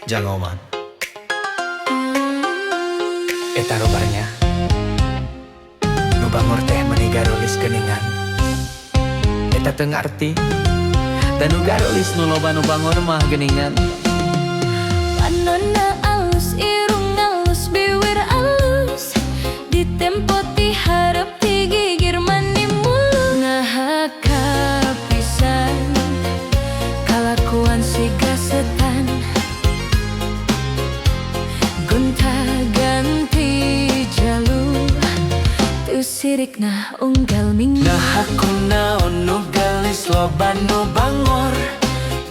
Jangoman eta robarnya nu bangor teh meuni garolis geuningan eta teu ngarti dan nu garolis nu loba nu bangor mah geuningan. Panonna alus irung alus bibir alus ditempo ti hareup ti gigir mani mulus ngahaka pisan kalakuan siga setan gonta-ganti jalur tu sirikna unggal minggu Nah aku naon nu gelis loba nu bangor,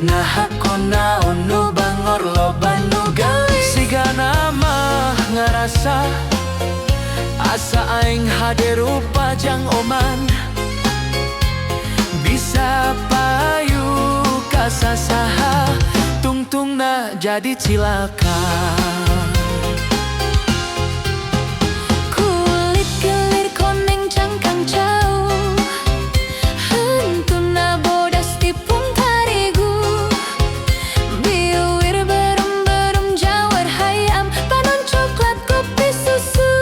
nah aku naon nu bangor loba nu gelis. Siga nama ngarasa asa aing hade rupa jang oman bisa payu kasasaha tungtungna jadi cilaka. kulit gelir koneng cangkang jauh hentuna bodas tipung tarigu biwir berem-berem jawar hayam panon coklat kopi susu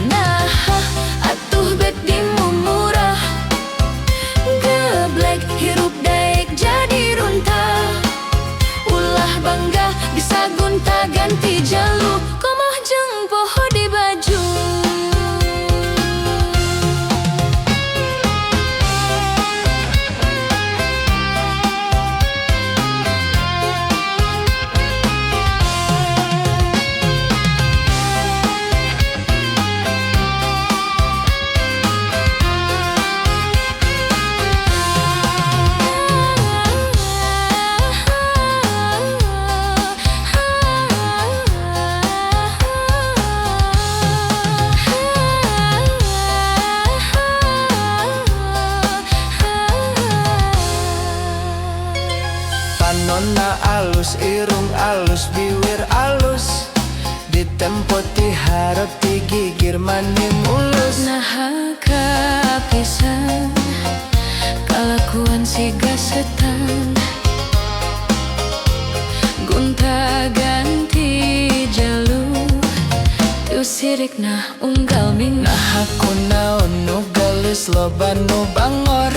nah atuh bet dimumurah geblek hirup daek jadi runtah ulah bangga bisa gonta ganti jalur komoh jeung poho di baju Panonna alus irung alus bibir alus ditempo ti hareup ti gigir mani mulus. nah kapisan kalakuan siga setan gonta ganti jalur tu sirikna unggal minggu Nah aku naon nu gelis loba nu bangor,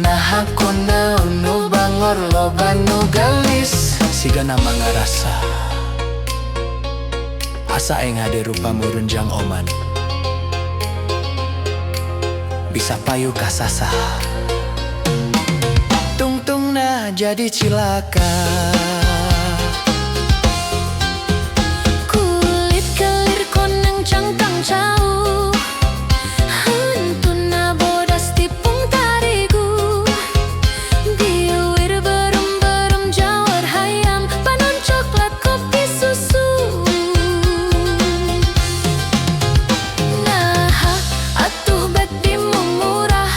nah aku naon nu bangor loba nu gelis. Siga nama ngarasa asa aing hade rupa murun jang oman bisa payu kasasa tungtungna jadi cilaka. kulit kelir koneng cangkang jauh hentuna bodas tipung tarigu biwir berem-berem jawar hayam panon coklat kopi susu nah atuh bet dimumurah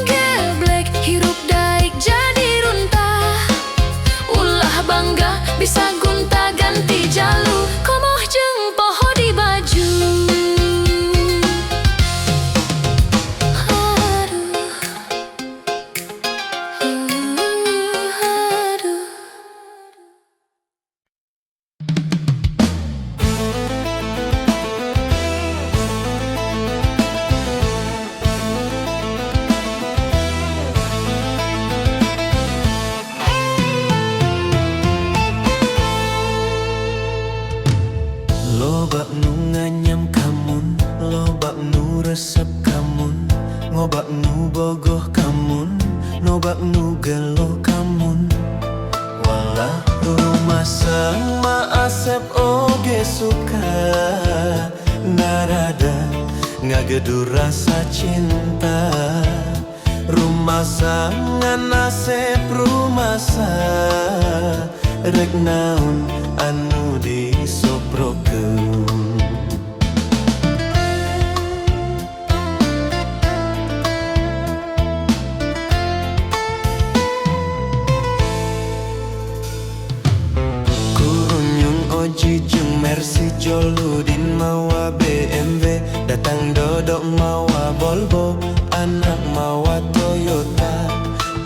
geblek hirup daik jadi runtah ulah bangga bisa gonta ganti jalur komoh jeung poho di baju aduh. Loba nu nganyam kamun, loba nu resep kamun, ngobak nu bogoh kamun, nobak nu gelo kamun. Walah rumah sama asep oge suka narada ngagedu rasa cinta. Rumah sangan asep rumasa rek naon anu disoprokeun. Kurunyung Oji jeung Mercy Joludin mawa BMW datang dodok mawa Volvo anak mawa Toyota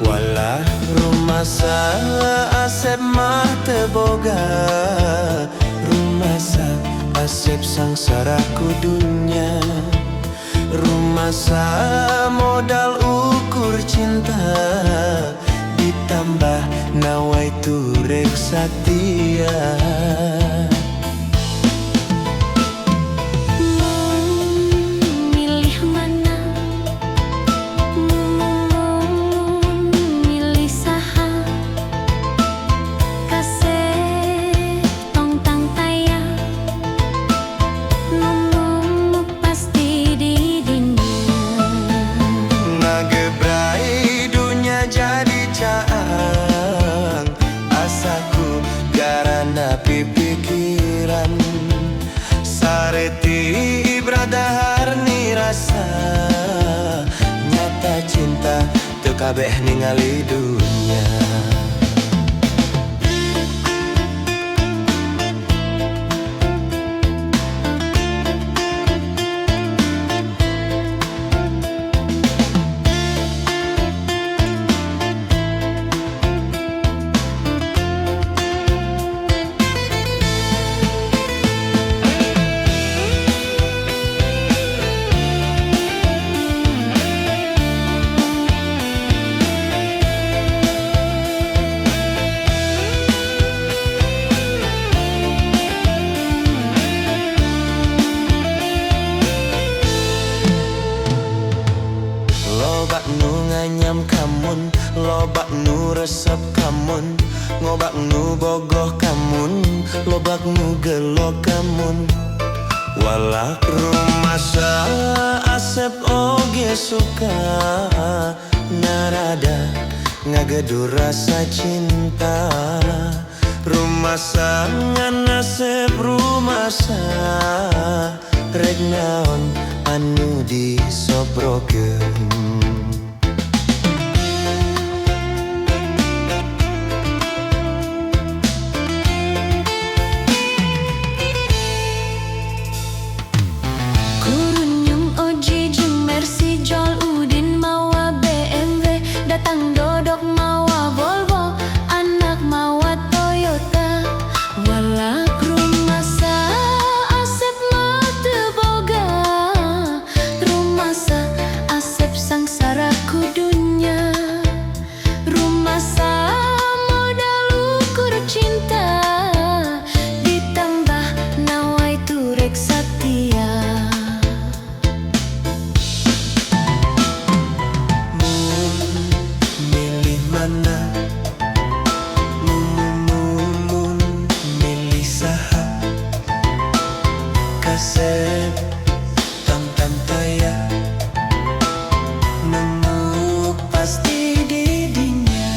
walah rumah Rumasa Asep mah teboga, rumasa Asep sangsara kudunya. Rumasa modal ukur cinta, ditambah nawai turek satia. Milih mana? Milih saha? Kasih tong tang tayang, ngomong pasti di dunia. Ngagebrai dunia jadi caang, asaku garana pipikiran. Sareti ibradahar ni rasa, nyata cinta teu kabeh ningali dunia. Lobak nu nganyam kamun, lobak nu resep kamun, ngobak nu bogoh kamun, lobak nu gelo kamun. Walak rumasa Asep oge suka, narada ngagedu rasa cinta. Rumasa ngan Asep rumasa, rek naon anu disobrokeun. Kurunyung Oji jeung Mercy Jol Udin mawa BMW, datang dodok mawa Volvo, anak mawa Toyota. Walak rumasa Asep mah teu boga, rumasa Asep sangsara kudunya. Rumasa modal ukur cinta, ditambah nawai turek satia. Milih mana? Milih saha? Kasep tong tantaya, nemu pasti di dinya.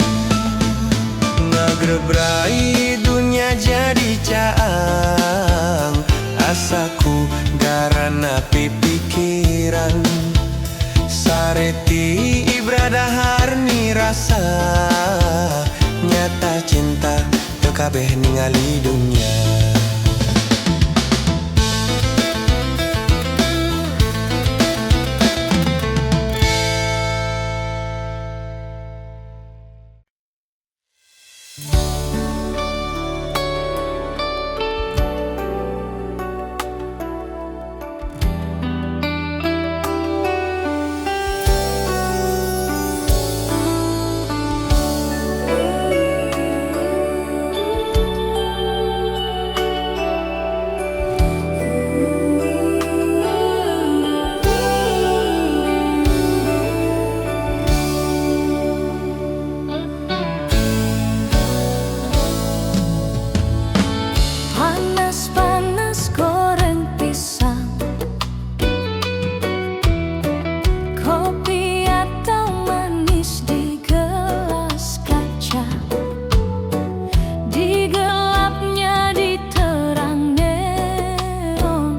Ngagrebrai dunia jadi caang, asaku garana pipikiran. Sareti ibradahar ni rasa, nyata cinta teu kabeh ningali dunia. Panas-panas goreng pisang, kopi atau manis di gelas kaca. Di gelapnya diterang neon,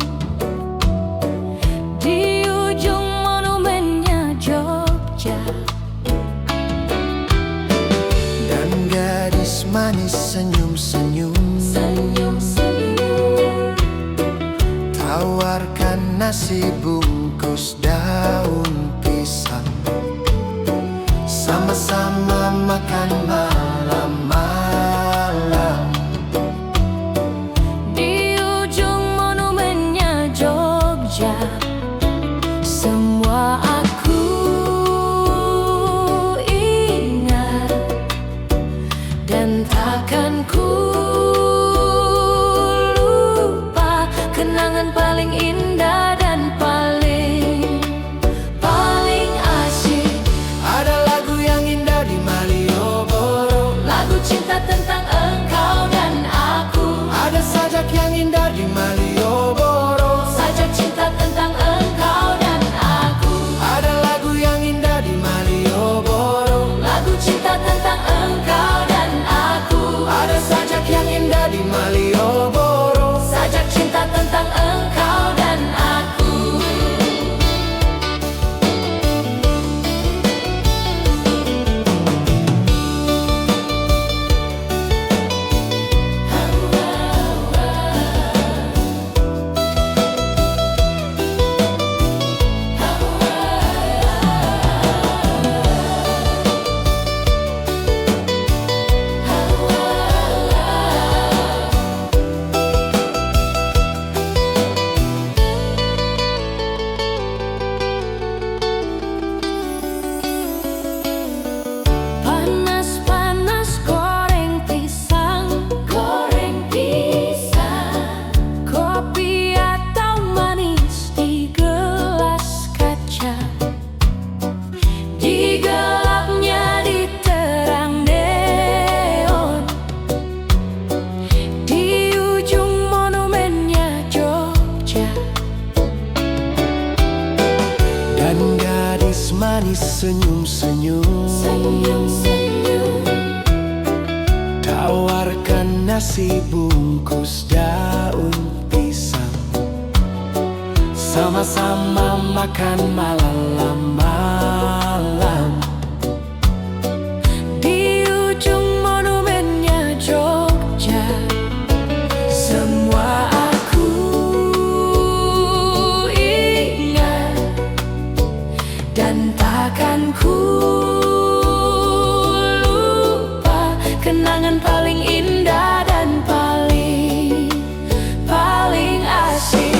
di ujung monumennya Jogja. Dan gadis manis senyum-senyum, tawarkan nasi bungkus daun pisang, sama-sama makan malam. manis senyum-senyum, tawarkan nasi bungkus daun pisang, sama-sama makan malam-malam Di ujung monumennya Jogja, semua aku ingat dan takkan ku lupa. Kenangan paling indah dan paling asik.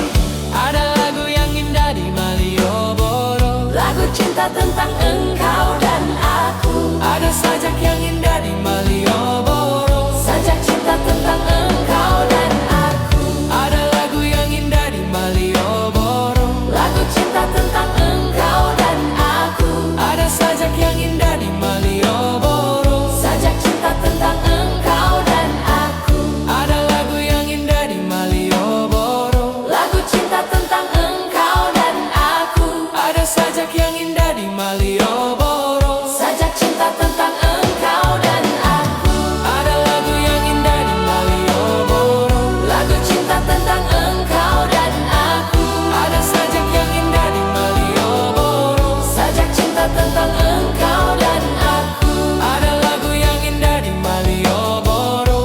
Ada lagu yang indah di Malioboro, Lagu cinta tentang engkau dan aku. ada sajak yang indah di Malioboro, Sajak cinta tentang engkau dan aku. ada lagu yang indah di Malioboro, Lagu cinta tentang engkau dan aku. ada sajak yang indah di Malioboro, Sajak cinta tentang engkau dan aku. ada lagu yang indah di Malioboro, Lagu cinta tentang engkau dan aku. ada sajak yang indah di Malioboro, Sajak cinta tentang engkau dan aku. ada lagu yang indah di Malioboro, Lagu cinta tentang engkau dan aku. ada sajak yang indah di Malioboro, Sajak cinta tentang engkau dan aku. ada lagu yang indah di Malioboro,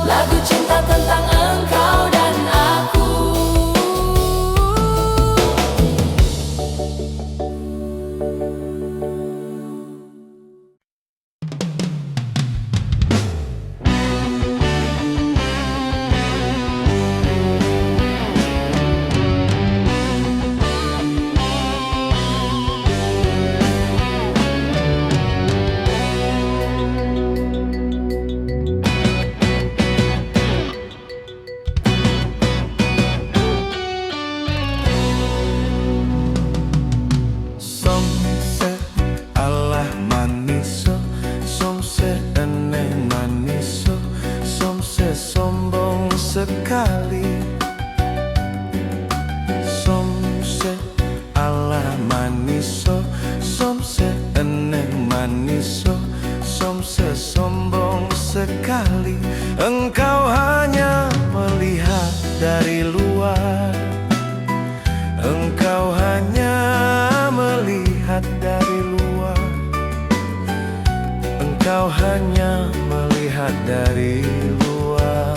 Lagu cinta tentang engkau dan aku. Somse alah maniso, somse eneng maniso, somse sombong sekali. Somse alah maniso, somse eneng maniso, somse sombong sekali. Engkau hanya melihat dari luar, engkau hanya melihat dari luar, engkau hanya melihat dari luar.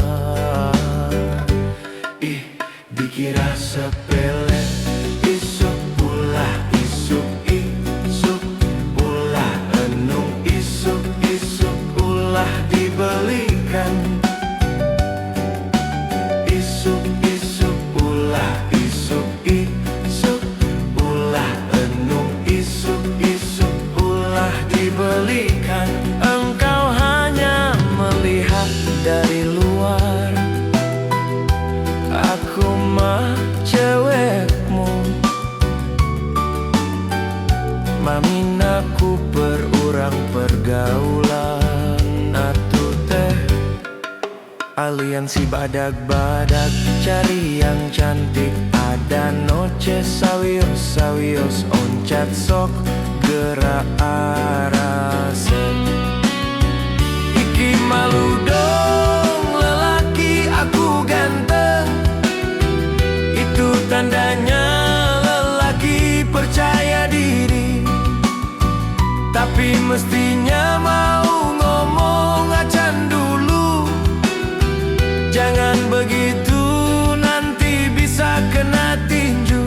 Ih, dikira sepele, isuk ulah isuk, isuk ulah enung, isuk ulah dibelikan. Isuk ulah isuk ulah enung, isuk ulah dibelikan. Engkau hanya melihat dari luar, aku mah cewekmu. Maminaku perurang pergaulan atuh teh aliansi badak-badak, cari yang cantik. Ada noce sawios oncat sok gerak arase. Iki malu dong lelaki aku ganteng, itu tandanya lelaki percaya diri. Tapi mestinya mau ngomong acan dulu, jangan begitu nanti bisa kena tinju.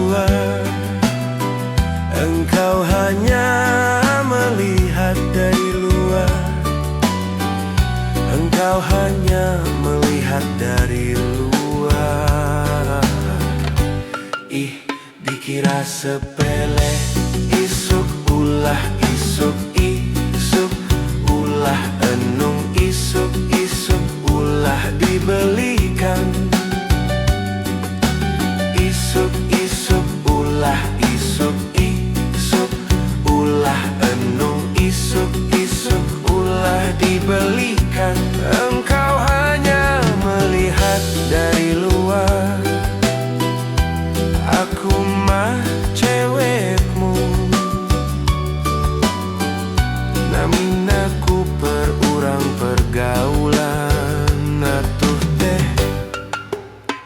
luar. Engkau hanya melihat dari luar. Engkau hanya melihat dari luar. Ih, dikira sepele. Isuk ulah isuk isuk ulah enung isuk isuk ulah dibelikan. Isuk isuk ulah isuk isuk ulah enung isuk isuk ulah dibelikan. Engkau hanya melihat dari luar. Aku mah cewekmu, namin aku perurang pergaulan. Atuh teh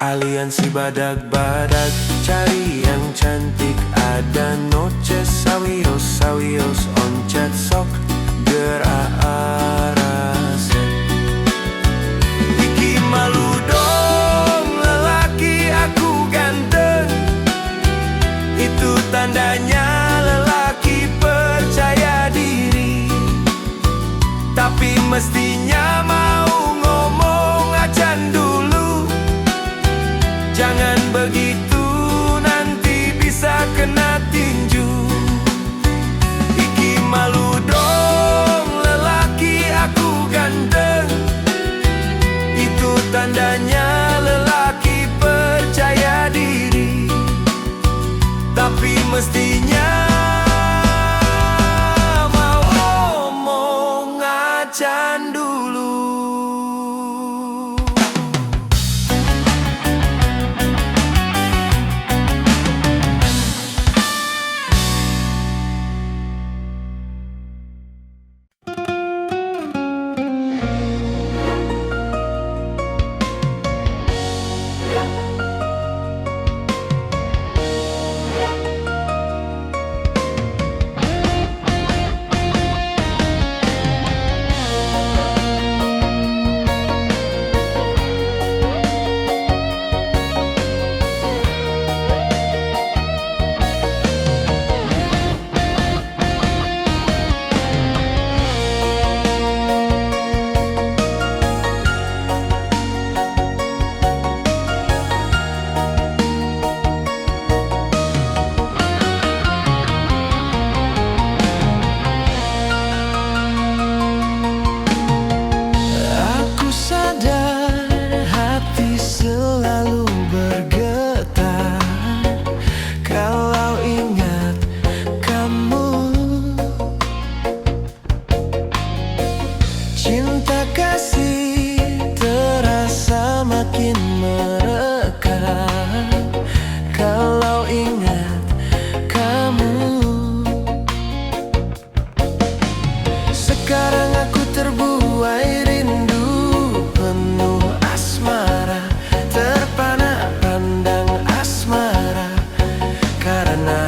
aliansi badag-badag, cari yang cantik. Ada noces sawios sawios oncet sok gerarase. Iki malu dong lelaki aku ganteng. Itu tandanya lelaki percaya diri. Tapi mestinya mau ngomong acan dulu. Jangan begitu nanti bisa kena tinju. Iki malu dong lelaki aku ganteng. Itu tandanya lelaki percaya diri. Tapi mestinya mau ngomong acan dulu. Aku sadar hati selalu bergetar kalau ingat kamu. Cinta kasih terasa makin merekah kalau ingat kamu. Sekarang aku terbuai rindu penuh asmara, terpana pandang asmara karena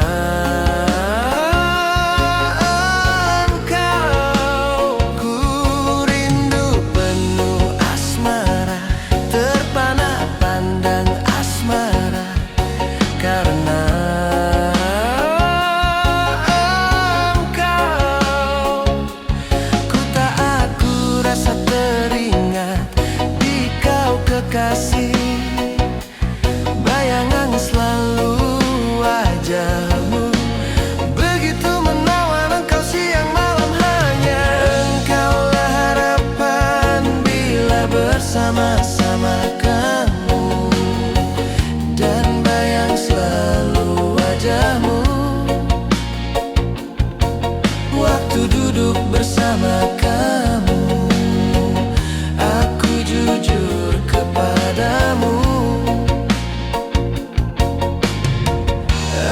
engkau. Ku rindu penuh asmara, terpana pandang asmara karena engkau. Ku tak aku rasa teringat di kau kekasih. Bayangan selalu wajahmu begitu menawan. Engkau siang malam hanya engkaulah harapan bila bersama-sama kamu. Dan bayang selalu wajahmu waktu duduk bersama kamu. Aku jujur kepadamu,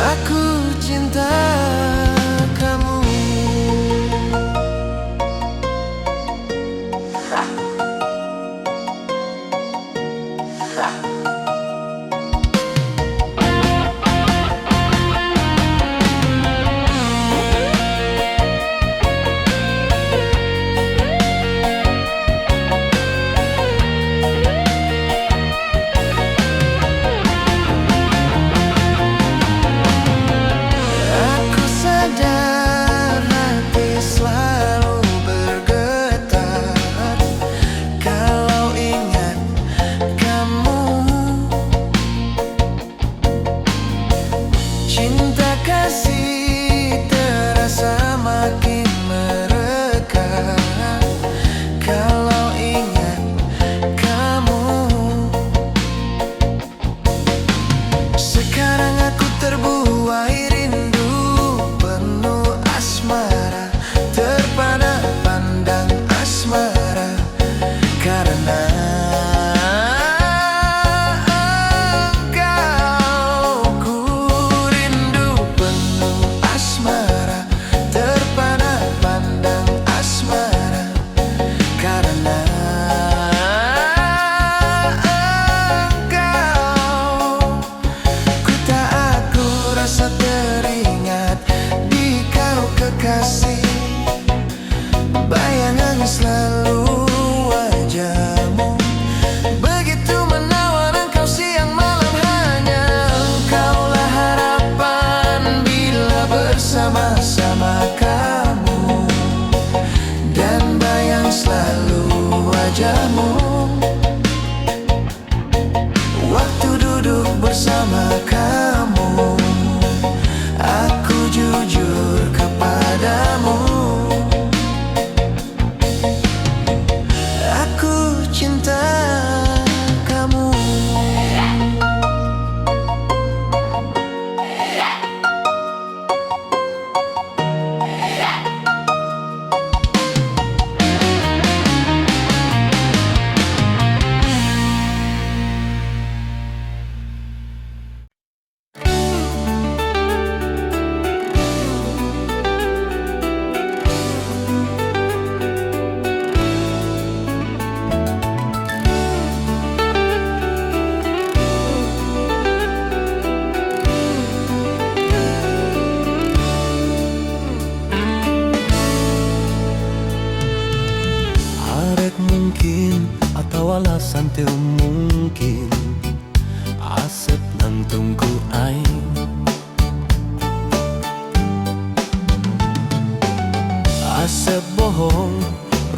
aku cinta kamu.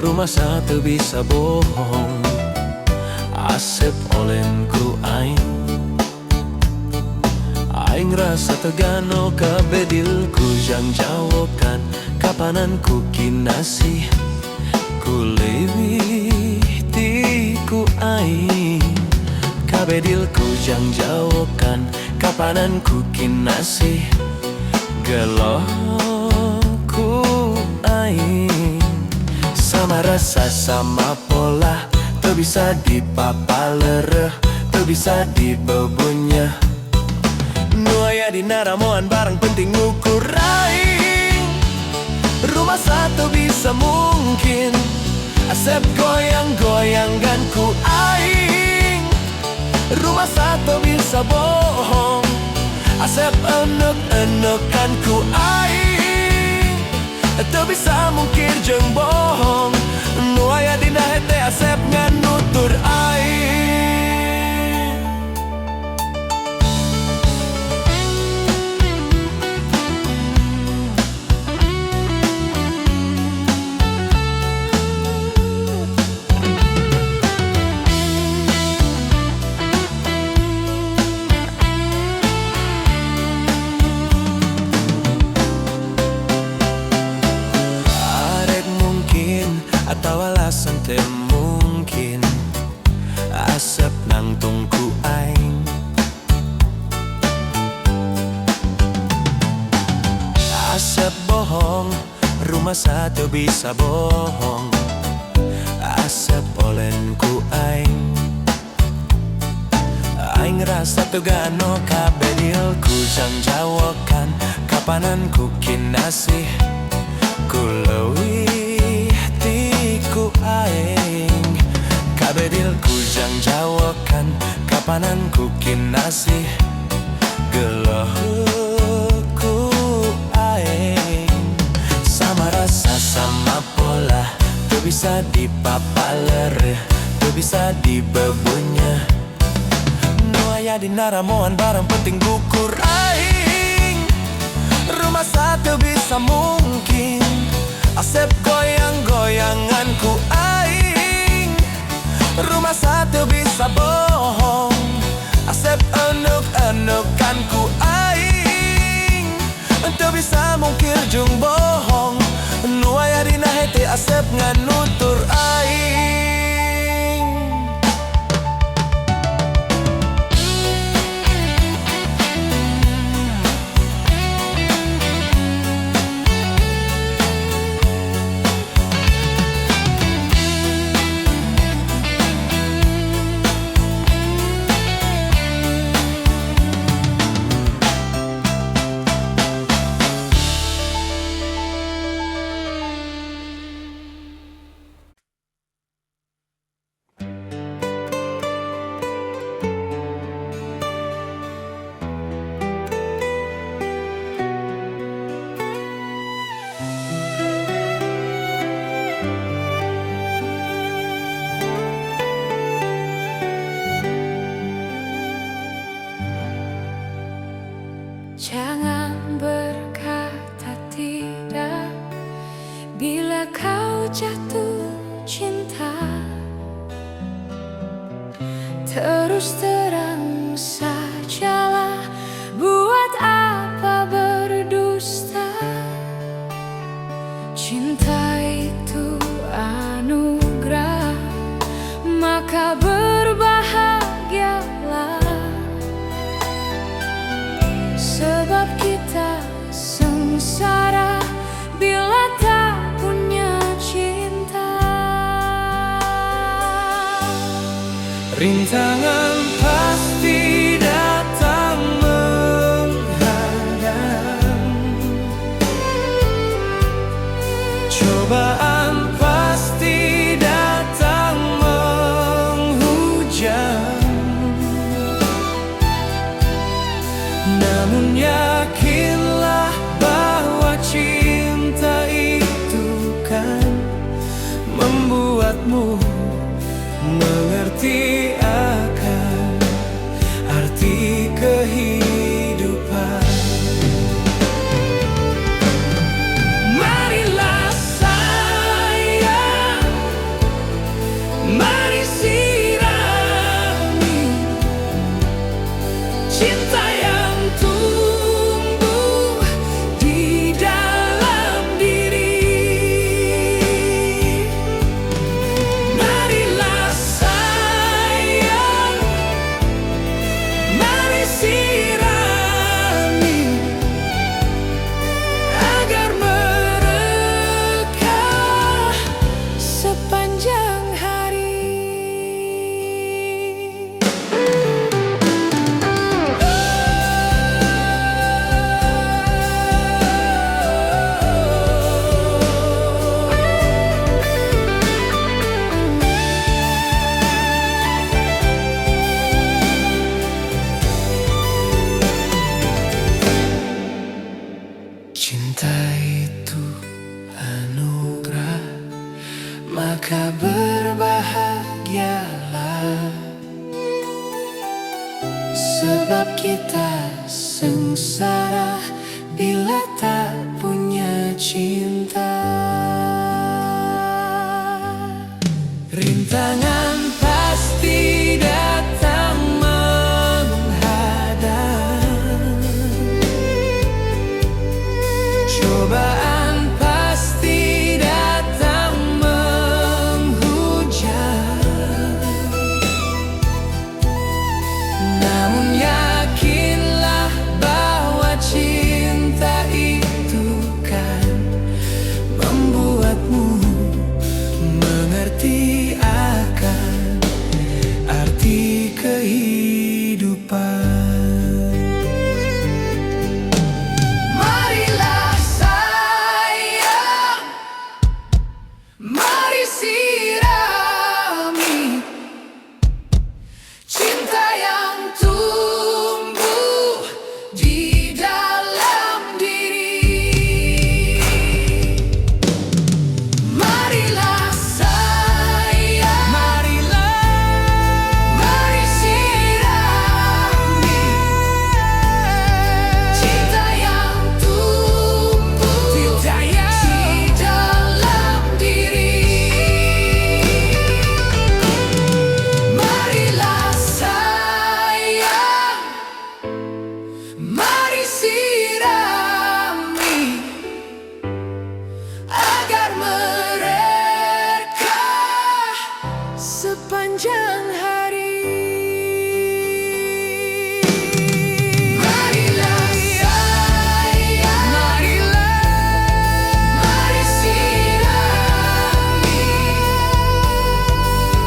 rumah satu bisa bohong. Asep olenku aing, aing rasa tegano kabedilku jang jawokan kapanan ku kinasih ku lewih tiku aing. Kabedilku jang jawokan kapanan ku kinasih geloh ku aing. Sama rasa sama pola teu bisa dipapalereh, teu bisa dibebunya. Nu aya dina ramoan barang penting ngukur aing. Rumah satu bisa mungkin Asep goyang-goyangkan ku aing. Rumah satu bisa bohong, Asep enek-enekan ku aing. Teu bisa mungkir jeung bohong. Nu aya dina hete Asep nganutur aing. Atau alasan teu mungkin Asep nangtung ku aing. Asep bohong, rumah satu bisa bohong. Asep olen ku aing, aing rasa tegano kabedilku jang jawokan kapanan ku kinasih ku leuwih ku aing. Kabedilku jang jawokan kapanan ku kinasih geloh ku aing. Sama rasa sama pola teu bisa dipapalereh, teu bisa dibebunya. Nu aya dina ramoan barang penting gukur aing. Rumah satu bisa mungkin Asep goyang-goyangan ku aing. Rumah satu bisa bohong, Asep enek-enekan ku aing. Teu bisa mungkir jeung bohong. Nu aya dina hete Asep nganutur aing. Jangan berkata tidak bila kau jatuh cinta. Terus terang sajalah, buat apa berdusta. Cinta itu anugerah, maka berbahagialah. Sebab kita sengsara bila tak punya cinta. Rintangan pasti datang menghadang, cobaan pasti datang menghujam. Namun yakinlah bahwa cinta itu kan membuatmu mengerti akan cinta itu anugerah, maka berbahagialah. Sebab kita sengsara bila tak punya cinta. Rintangan pasti datang menghadang, cobaan pasti datang menghujam. Namun yakinlah bahwa cinta itu kan membuatmu mengerti akan arti kehidupan. Marilah sayang, mari sirami cinta yang tumbuh di dalam diri. Marilah sayang, mari sirami cinta yang tumbuh di dalam diri. Marilah sayang, mari sirami agar mereka sepanjang hari. Marilah sayang, mari sirami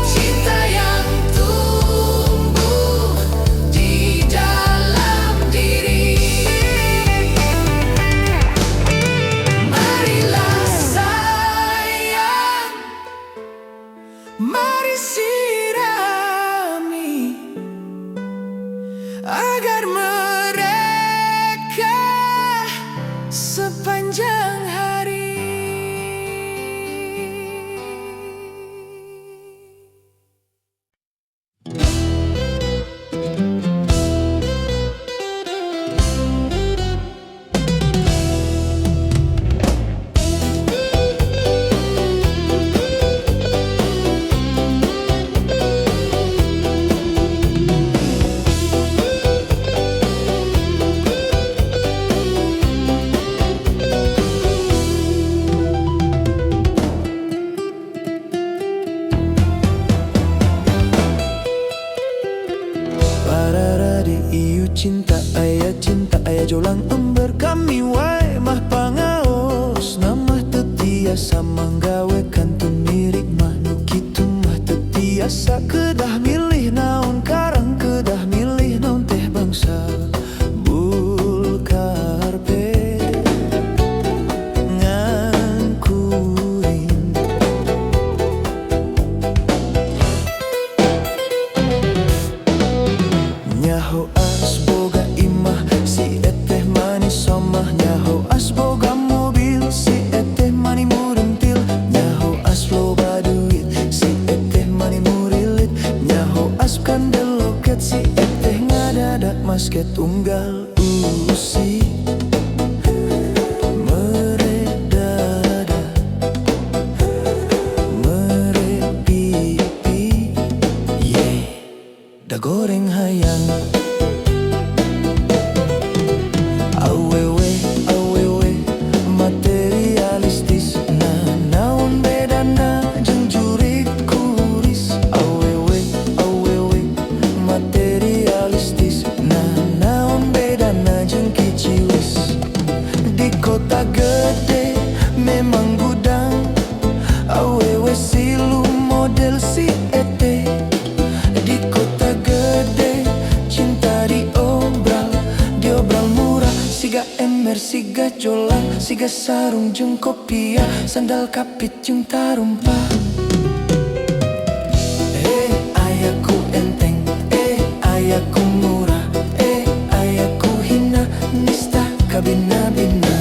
cinta yang tumbuh di dalam diri. Marilah sayang, mari sirami agar mereka sepanjang hari. Pararadi iu cinta ayah jolang ember kami wae mah pangaos namah tetiasa manggawe kantun mirip mah nu kitu mah tetiasa kedah milih naon karang kedah milih naon teh bangsa bulkarpe ngangkurin. Nyaho asboga imah si eteh manis somah, nyaho asboga mobil si eteh mani murentil, nyaho asloba duit si eteh mani murilit, nyaho askan deloket si eteh ngadadak masket unggal usi meredada merepipi yeah. Da goreng hayang awewe awewe materialistis nah naon bedana jeung jurig kuris. Awewe awewe materialistis nah naon bedana jeung kiciwis. Di kota gede memang gudang awewe silu model si ete. Di kota gede cinta diobral murah, siga ember siga jolang siga sarung jeung kopiah sandal kapit jeung tarumpah. Ayaku enteng ayaku murah ayaku hina nista kabina-bina.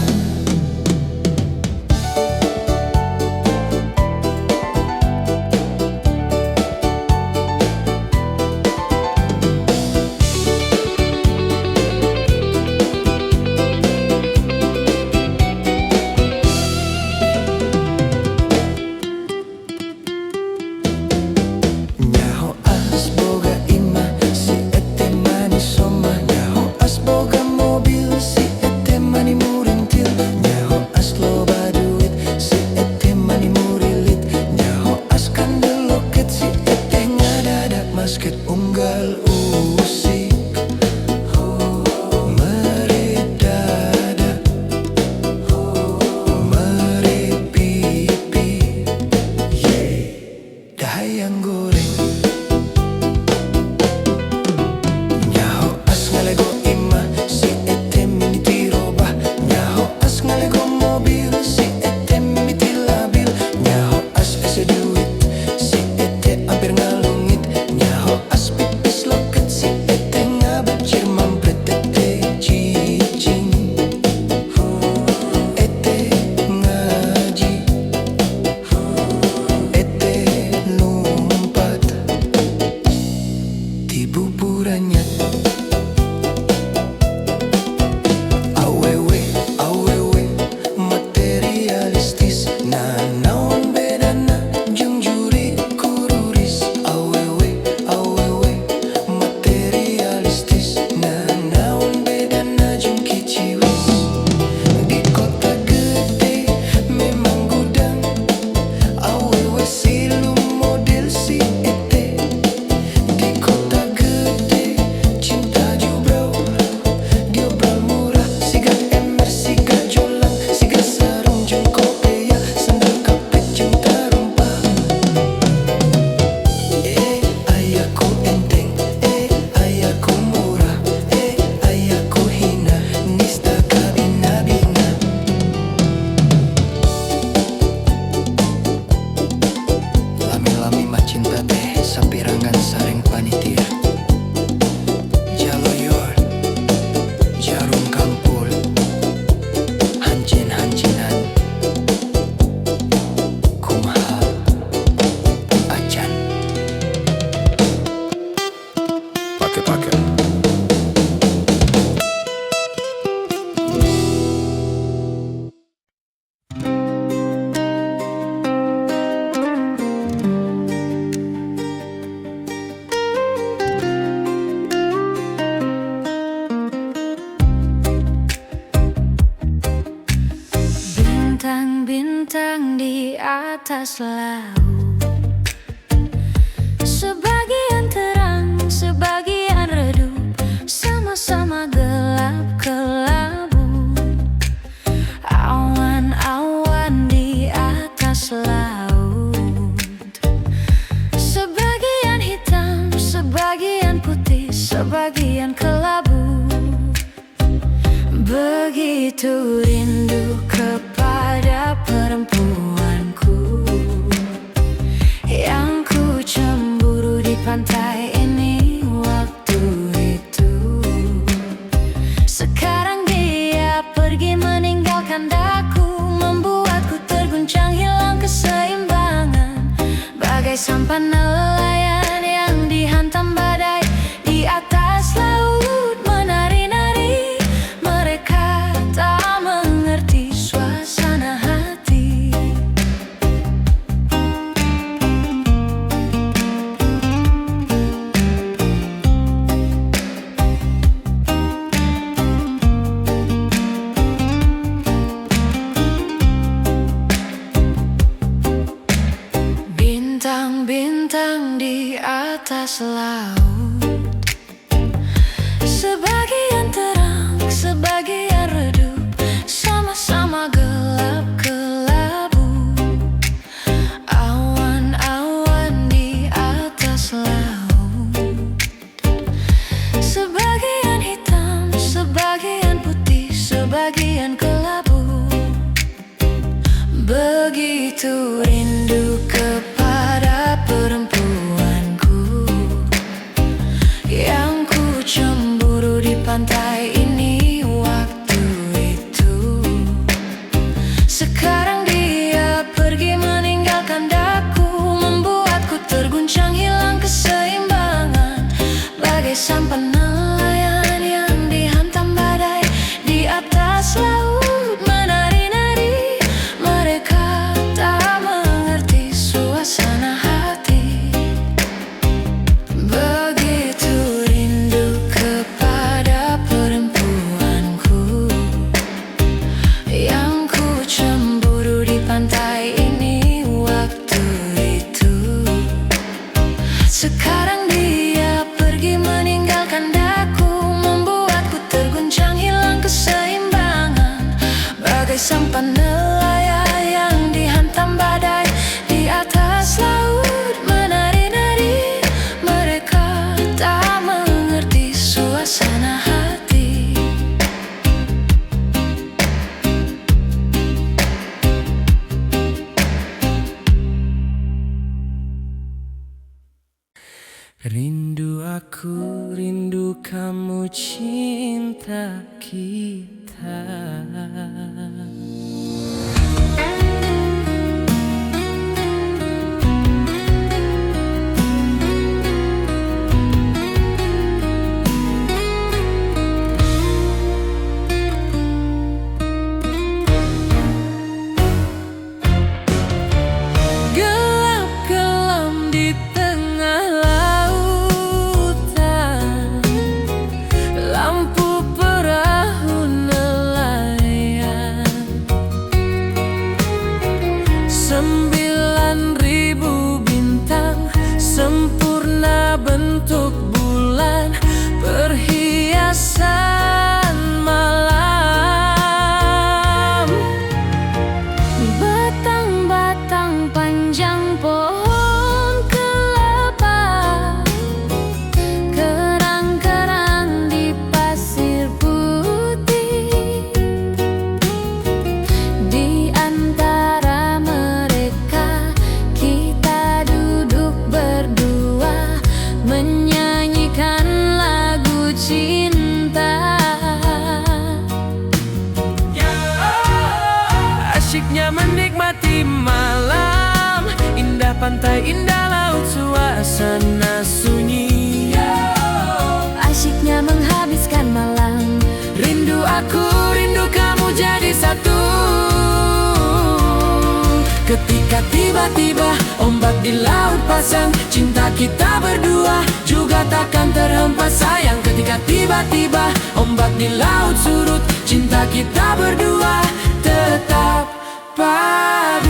bintang di atas laut. Sebagian terang, sebagian redup, sama-sama gelap kelabu. Awan-awan di atas laut. Sebagian hitam, sebagian putih, sebagian kelabu. Begitu rindu kepada perempuanku, yang ku cemburu di pantai ini waktu itu. Sekarang dia pergi meninggalkan daku, membuatku terguncang hilang keseimbangan. Bagai sampan nelayan yang dihantam badai di atas laut menari-nari. Mereka tak mengerti suasana hati. Bintang-bintang di atas laut. Sebagian terang, sebagian redup, sama-sama gelap kelabu. Awan-awan di atas laut. Sebagian hitam, sebagian putih, sebagian kelabu. Begitu rindu kepada perempuanku, yang ku cemburu di pantai ini waktu itu. Sekarang dia pergi meninggalkan daku, membuatku terguncang hilang keseimbangan. Bagai sampan nelayan yang dihantam badai di atas laut menari-nari. Mereka tak mengerti suasana hati. Begitu rindu kepada perempuanku, yang ku cemburu di pantai ini waktu itu. Sekarang dia pergi meninggalkan daku, membuatku terguncang hilang keseimbangan. Bagai sampan nelayan yang dihantam badai di atas laut menari-nari. Mereka tak mengerti suasana hati. Rindu aku, rindu kamu, cinta kita. Gelap-gelap di tengah lautan, lampu perahu nelayan. 9.000 bintang sempurna bentuk bulan, perhiasan malam. Batang-batang panjang pohon kelapa, kerang-kerang di pasir putih. Di antara mereka kita duduk berdua, menyanyikan lagu cinta. Asyiknya menikmati malam, indah pantai, indah laut, suasana sunyi. Asyiknya menghabiskan malam, rindu aku, rindu kamu jadi satu. Ketika tiba-tiba ombak di laut pasang, cinta kita berdua juga takkan terhempas sayang. Ketika tiba-tiba ombak di laut surut, cinta kita berdua tetap padu.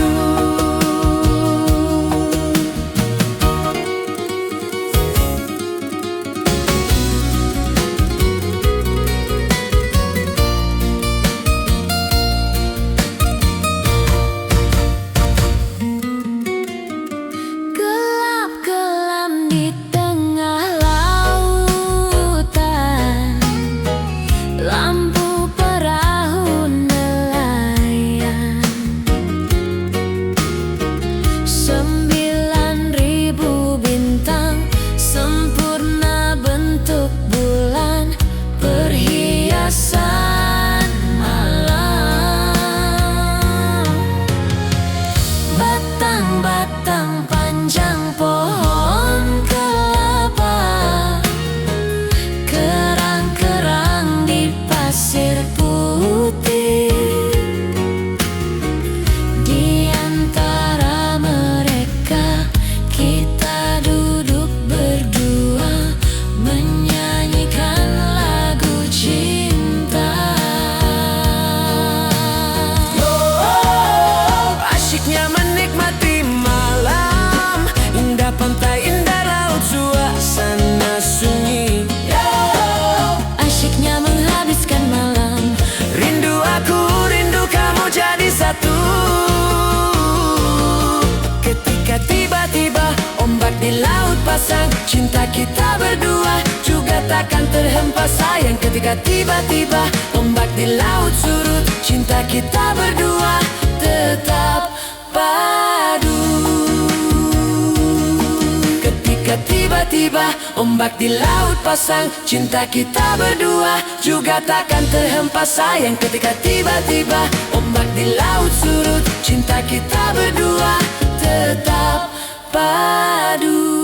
cinta kita berdua juga takkan terhempas sayang. Ketika tiba-tiba ombak di laut surut, cinta kita berdua tetap padu. Ketika tiba-tiba ombak di laut pasang, cinta kita berdua juga takkan terhempas sayang. Ketika tiba-tiba ombak di laut surut, cinta kita berdua tetap padu.